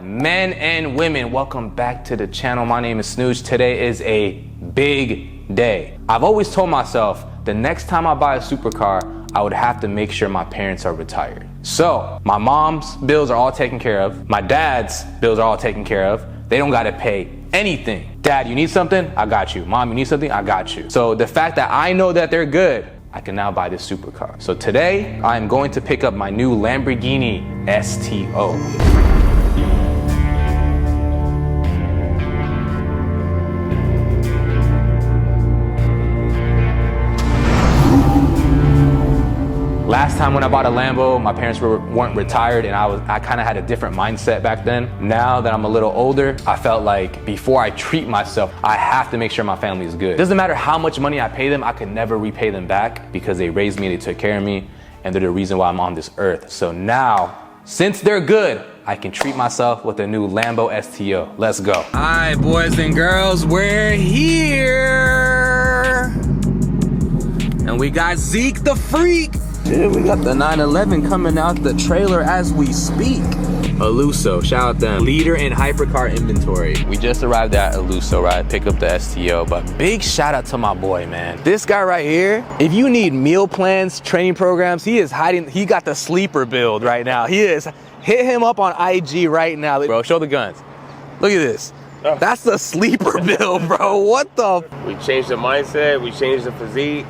men and women, welcome back to the channel. My name is SnewJ. Today is a big day. I've always told myself the next time I buy a supercar, I would have to make sure my parents are retired. So my mom's bills are all taken care of. My dad's bills are all taken care of. They don't gotta pay anything. Dad, you need something? I got you. Mom, you need something? I got you. So the fact that I know that they're good, I can now buy this supercar. So today, I'm going to pick up my new Lamborghini STO. Last time when I bought a Lambo, my parents weren't retired, and I kind of had a different mindset back then. Now that I'm a little older, I felt like before I treat myself, I have to make sure my family is good. It doesn't matter how much money I pay them, I could never repay them back because they raised me, they took care of me, and they're the reason why I'm on this earth. So now, since they're good, I can treat myself with a new Lambo STO. Let's go. All right, boys and girls, we're here. And we got Zeke the Freak. Dude, we got the 911 coming out the trailer as we speak. Eluso, shout out them. Leader in hypercar inventory. We just arrived at Eluso, right? Pick up the STO, but big shout out to my boy, man. This guy right here, if you need meal plans, training programs, he is hiding, he got the sleeper build right now. He is, hit him up on IG right now. Bro, show the guns. Look at this. Oh. That's the sleeper build, bro. What the? We changed the mindset, we changed the physique.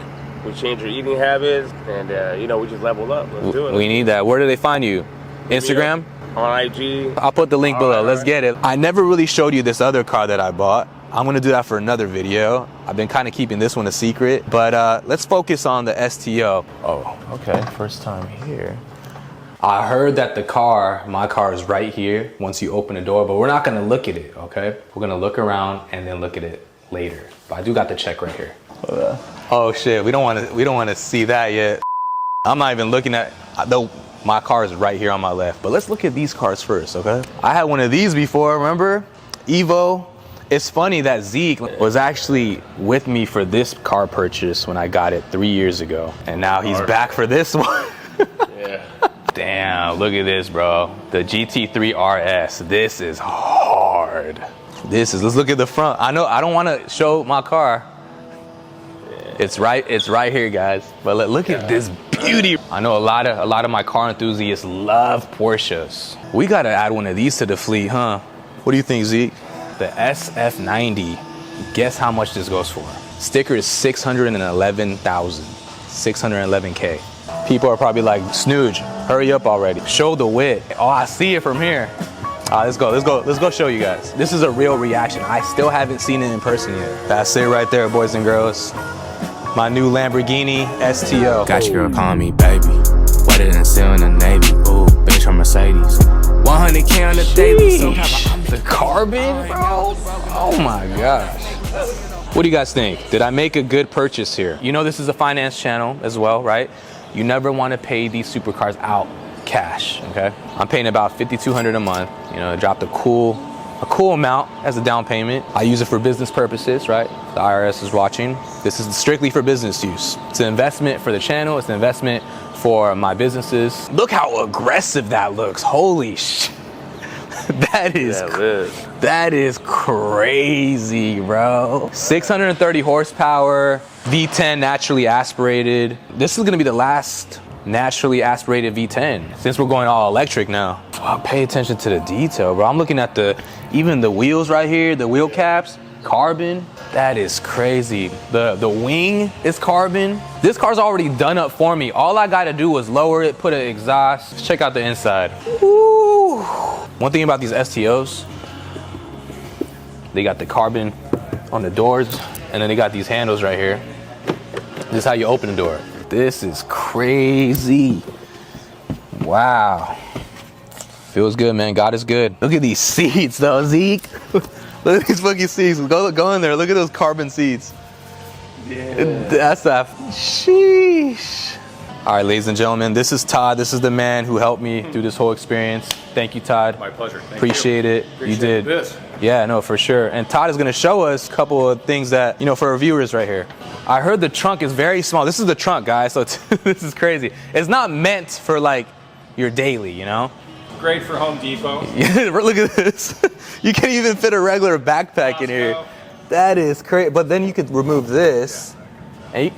We change your eating habits, and you know, we just level up. Let's do it. We need that. Where do they find you? Instagram? On IG. I'll put the link below. Let's get it. I never really showed you this other car that I bought. I'm gonna do that for another video. I've been kind of keeping this one a secret, but let's focus on the STO. Oh, okay, first time here. I heard that my car is right here once you open the door, but we're not gonna look at it, okay? We're gonna look around and then look at it later. But I do got the check right here. Oh shit, we don't want to see that yet. I'm not even looking at, though my car is right here on my left, but let's look at these cars first, okay? I had one of these before, remember? Evo. It's funny that Zeke was actually with me for this car purchase when I got it 3 years ago, and now he's back for this one. Yeah. Damn, look at this, bro. The GT3 RS, this is hard. Let's look at the front. I know, I don't want to show my car. It's right here, guys. But look at this beauty. I know a lot of my car enthusiasts love Porsches. We gotta add one of these to the fleet, huh? What do you think, Zeke? The SF90. Guess how much this goes for? Sticker is 611,000, 611K. People are probably like, SnewJ, hurry up already. Show the width. Oh, I see it from here. Let's go show you guys. This is a real reaction. I still haven't seen it in person yet. That's it right there, boys and girls. My new Lamborghini STO. Got your girl calling me baby. Wetter than sail in the Navy. Ooh, bitch, I'm Mercedes. 100K on the daily. The carbon, bro? Oh my gosh. What do you guys think? Did I make a good purchase here? You know this is a finance channel as well, right? You never want to pay these supercars out cash, okay? I'm paying about $5,200 a month. You know, I dropped a cool amount as a down payment. I use it for business purposes, right? The IRS is watching. This is strictly for business use. It's an investment for the channel. It's an investment for my businesses. Look how aggressive that looks. Holy shit. That is crazy, bro. 630 horsepower, V10 naturally aspirated. This is gonna be the last naturally aspirated V10 since we're going all electric now. Oh, pay attention to the detail, bro. I'm looking at even the wheels right here, the wheel caps, carbon. That is crazy. The wing is carbon. This car's already done up for me. All I gotta do was lower it, put an exhaust. Let's check out the inside. Woo. One thing about these STOs, they got the carbon on the doors, and then they got these handles right here. This is how you open the door. This is crazy. Wow. Feels good, man. God is good. Look at these seats, though, Zeke. Look at these fucking seats. Go in there. Look at those carbon seats. Yeah. That's that. Sheesh. All right, ladies and gentlemen, this is Todd. This is the man who helped me through this whole experience. Thank you, Todd. My pleasure. Appreciate it. You did. This. Yeah, no, for sure. And Todd is going to show us a couple of things that, you know, for our viewers right here. I heard the trunk is very small. This is the trunk, guys. So this is crazy. It's not meant for like your daily, you know? Great for Home Depot. Look at this. You can't even fit a regular backpack in here. That is crazy. But then you could remove this, and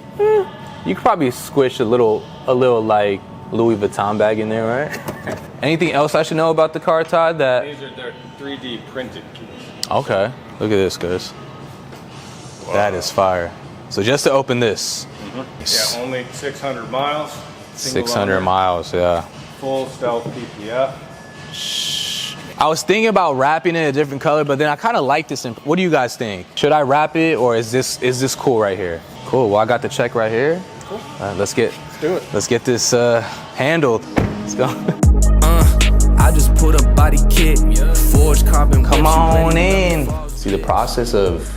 you could probably squish a little like Louis Vuitton bag in there, right? Anything else I should know about the car, Todd? These are their 3D printed keys. Okay. Look at this, guys. Wow. That is fire. So just to open this. Yeah, only 600 miles. 600 miles, yeah. Full stealth PPF. I was thinking about wrapping it a different color, but then I kind of like this. What do you guys think? Should I wrap it, or is this cool right here? Cool. Well, I got the check right here. Cool. Let's do it. Let's get this handled. Let's go. I just put a body kit, forged carbon. Come on in. See, the process of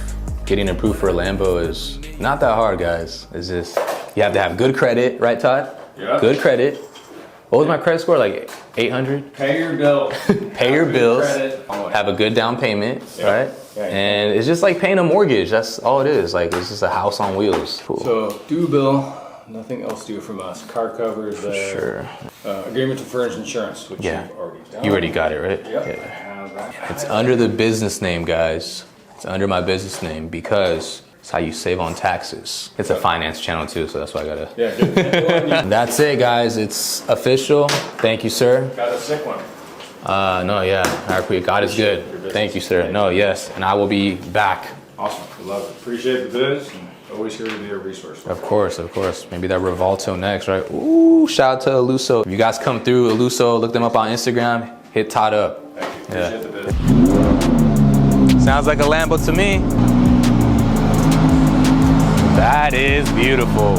getting approved for a Lambo is not that hard, guys. It's just you have to have good credit, right, Todd? Yeah. Good credit. What was my credit score? Like 800? Pay your bills. Pay your bills. Have a good down payment, right? Yeah. And it's just like paying a mortgage. That's all it is. Like, it's just a house on wheels. Cool. So, due bill, nothing else due from us. Car covers, sure. Agreement to furnish insurance, which you've already done. You already got it, right? Yep. Yeah. It's under the business name, guys. It's under my business name because it's how you save on taxes. It's a finance channel too, so that's why I gotta. Yeah, good. That's it, guys. It's official. Thank you, sir. Got a sick one. No, yeah. I appreciate. God is good. Thank you, sir. No, yes, and I will be back. Awesome. We love it. Appreciate the biz. And always here to be a resource. Of course, of course. Maybe that Rivalto next, right? Ooh, shout out to Eluso. If you guys come through Eluso, look them up on Instagram. Hit Todd up. Thank you. Appreciate the biz. Sounds like a Lambo to me. That is beautiful.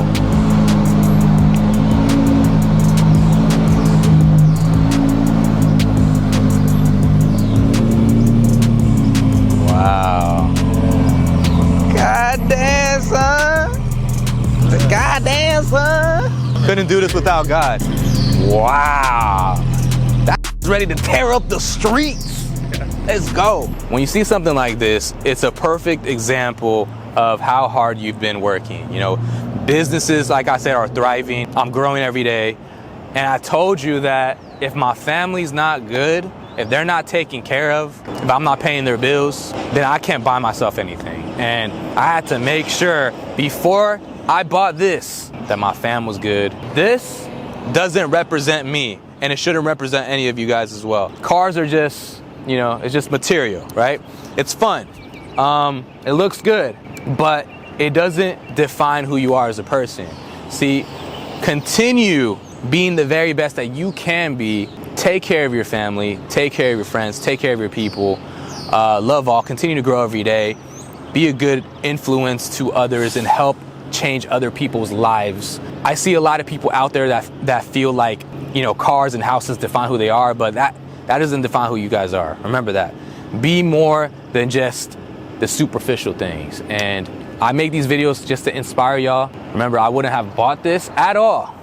Wow. Goddamn, son. Goddamn, son. Couldn't do this without God. Wow. That's ready to tear up the streets. Let's go. When you see something like this, it's a perfect example of how hard you've been working. You know, businesses, like I said, are thriving. I'm growing every day. And I told you that if my family's not good, if they're not taken care of, if I'm not paying their bills, then I can't buy myself anything. And I had to make sure before I bought this, that my fam was good. This doesn't represent me, and it shouldn't represent any of you guys as well. Cars are just, you know, it's just material, right? It's fun. It looks good, but it doesn't define who you are as a person. See, continue being the very best that you can be. Take care of your family, take care of your friends, take care of your people. Love all, continue to grow every day. Be a good influence to others and help change other people's lives. I see a lot of people out there that feel like, you know, cars and houses define who they are, but that doesn't define who you guys are. Remember that. Be more than just the superficial things. And I make these videos just to inspire y'all. Remember, I wouldn't have bought this at all,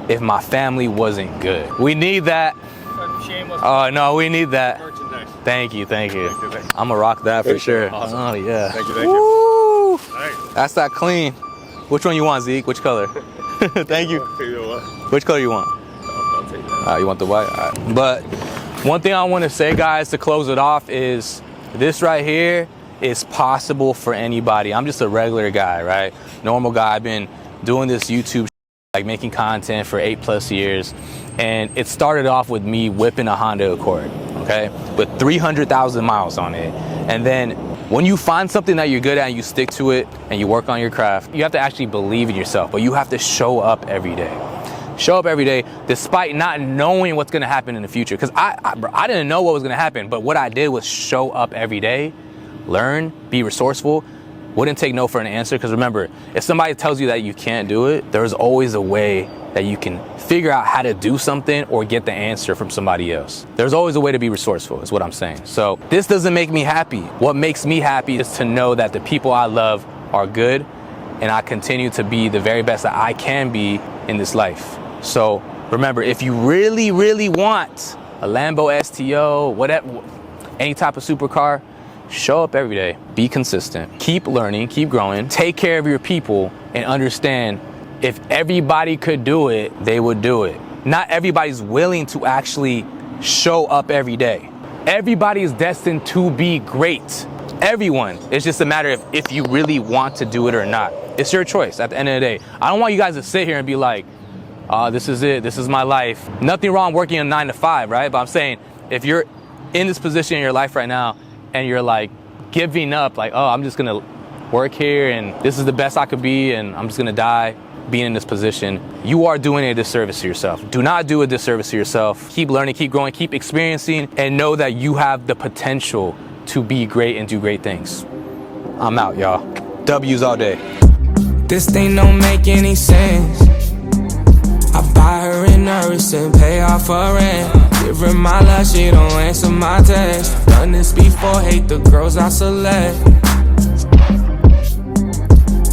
if my family wasn't good. We need that. Shameless. Oh no, we need that. Merchandise. Thank you. I'm gonna rock that for sure. Awesome. Oh yeah. Thank you. Woo! Nice. That's that clean. Which one you want, Zeke? Which color? Thank you. Which color you want? I'll take that. You want the white? All right. But one thing I want to say, guys, to close it off is this right here is possible for anybody. I'm just a regular guy, right? Normal guy. I've been doing this YouTube, like making content for 8+ years. And it started off with me whipping a Honda Accord, okay? With 300,000 miles on it. And then when you find something that you're good at and you stick to it and you work on your craft, you have to actually believe in yourself, but you have to show up every day. Show up every day despite not knowing what's gonna happen in the future. Because I didn't know what was gonna happen, but what I did was show up every day, learn, be resourceful, wouldn't take no for an answer. Because remember, if somebody tells you that you can't do it, there's always a way that you can figure out how to do something or get the answer from somebody else. There's always a way to be resourceful, is what I'm saying. So this doesn't make me happy. What makes me happy is to know that the people I love are good and I continue to be the very best that I can be in this life. So remember, if you really, really want a Lambo STO, whatever, any type of supercar, show up every day, be consistent, keep learning, keep growing, take care of your people, and understand if everybody could do it, they would do it. Not everybody's willing to actually show up every day. Everybody is destined to be great. Everyone. It's just a matter of if you really want to do it or not. It's your choice at the end of the day. I don't want you guys to sit here and be like, this is it, this is my life. Nothing wrong working a 9 to 5, right? But I'm saying, if you're in this position in your life right now and you're like giving up, like, oh, I'm just gonna work here and this is the best I could be and I'm just gonna die being in this position, you are doing a disservice to yourself. Do not do a disservice to yourself. Keep learning, keep growing, keep experiencing, and know that you have the potential to be great and do great things. I'm out, y'all. W's all day. This thing don't make any sense. I buy her in a wrist and pay off her rent. Give her my love, she don't answer my text. Done this before, hate the girls I select.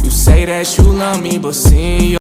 You say that you love me, but seeing you